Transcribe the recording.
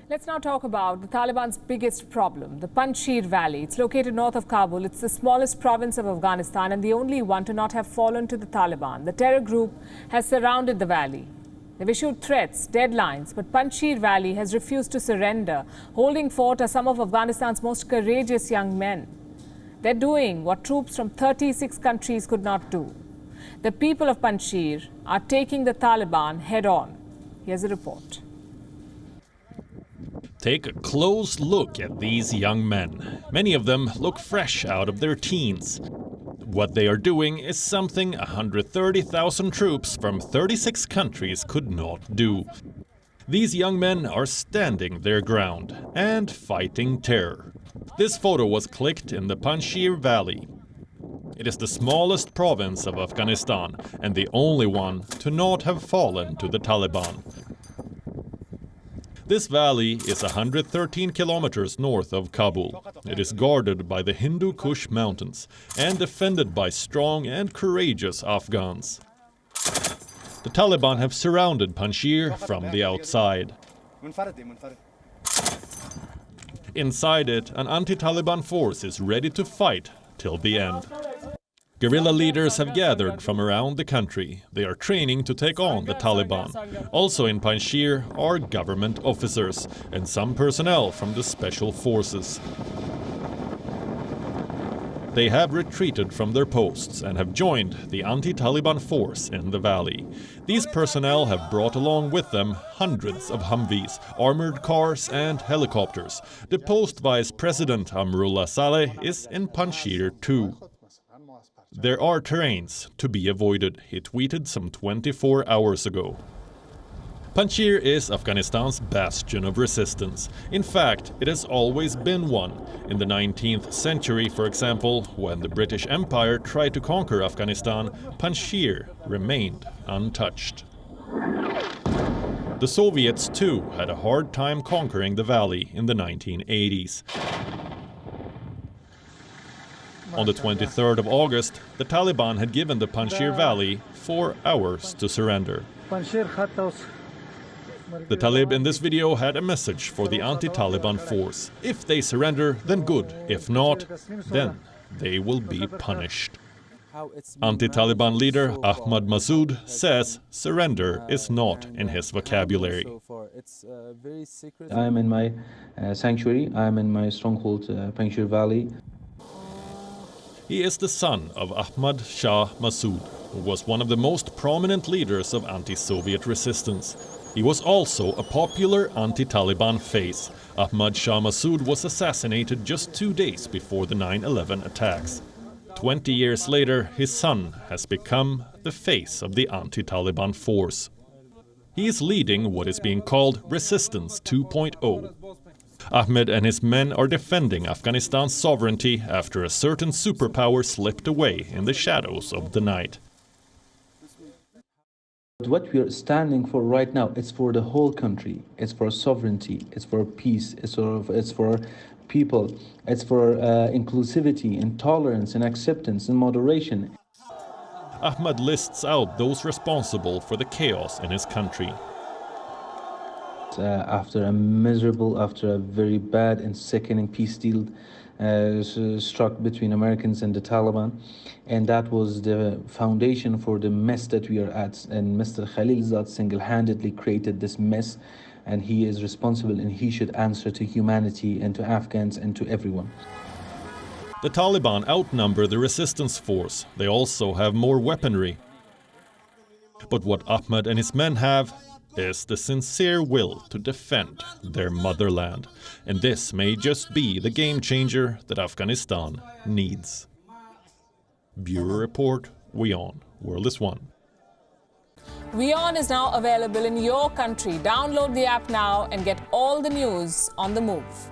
Let's now talk about the Taliban's biggest problem, the Panjshir Valley. It's located north of Kabul. It's the smallest province of Afghanistan and the only one to not have fallen to the Taliban. The terror group has surrounded the valley. They've issued threats, deadlines, but Panjshir Valley has refused to surrender. Holding fort are some of Afghanistan's most courageous young men. They're doing what troops from 36 countries could not do. The people of Panjshir are taking the Taliban head on. Here's a report. Take a close look at these young men. Many of them look fresh out of their teens. What they are doing is something 130,000 troops from 36 countries could not do. These young men are standing their ground and fighting terror. This photo was clicked in the Panjshir Valley. It is the smallest province of Afghanistan and the only one to not have fallen to the Taliban. This valley is 113 kilometers north of Kabul. It is guarded by the Hindu Kush mountains and defended by strong and courageous Afghans. The Taliban have surrounded Panjshir from the outside. Inside it, an anti-Taliban force is ready to fight till the end. Guerrilla leaders have gathered from around the country. They are training to take on the Taliban. Also in Panjshir are government officers and some personnel from the special forces. They have retreated from their posts and have joined the anti-Taliban force in the valley. These personnel have brought along with them hundreds of Humvees, armored cars and helicopters. The post vice president Amrullah Saleh is in Panjshir too. There are terrains to be avoided, he tweeted some 24 hours ago. Panjshir is Afghanistan's bastion of resistance. In fact, it has always been one. In the 19th century, for example, when the British Empire tried to conquer Afghanistan, Panjshir remained untouched. The Soviets, too, had a hard time conquering the valley in the 1980s. On the 23rd of August, the Taliban had given the Panjshir Valley 4 hours to surrender. The Talib in this video had a message for the anti-Taliban force. If they surrender, then good. If not, then they will be punished. Anti-Taliban leader Ahmad Massoud says surrender is not in his vocabulary. I am in my sanctuary, I am in my stronghold, Panjshir Valley. He is the son of Ahmad Shah Massoud, who was one of the most prominent leaders of anti-Soviet resistance. He was also a popular anti-Taliban face. Ahmad Shah Massoud was assassinated just 2 days before the 9/11 attacks. 20 years later, his son has become the face of the anti-Taliban force. He is leading what is being called Resistance 2.0. Ahmed and his men are defending Afghanistan's sovereignty after a certain superpower slipped away in the shadows of the night. What we are standing for right now, it's for the whole country. It's for sovereignty, it's for peace, it's for people, it's for inclusivity and tolerance and acceptance and moderation. Ahmed lists out those responsible for the chaos in his country. After a very bad and sickening peace deal struck between Americans and the Taliban, and that was the foundation for the mess that we are at. And Mr. Khalilzad single-handedly created this mess, and he is responsible, and he should answer to humanity and to Afghans and to everyone. The Taliban outnumber the resistance force. They also have more weaponry. But what Ahmed and his men have is the sincere will to defend their motherland. And this may just be the game changer that Afghanistan needs. Bureau Report, WION, World is One. WION is now available in your country. Download the app now and get all the news on the move.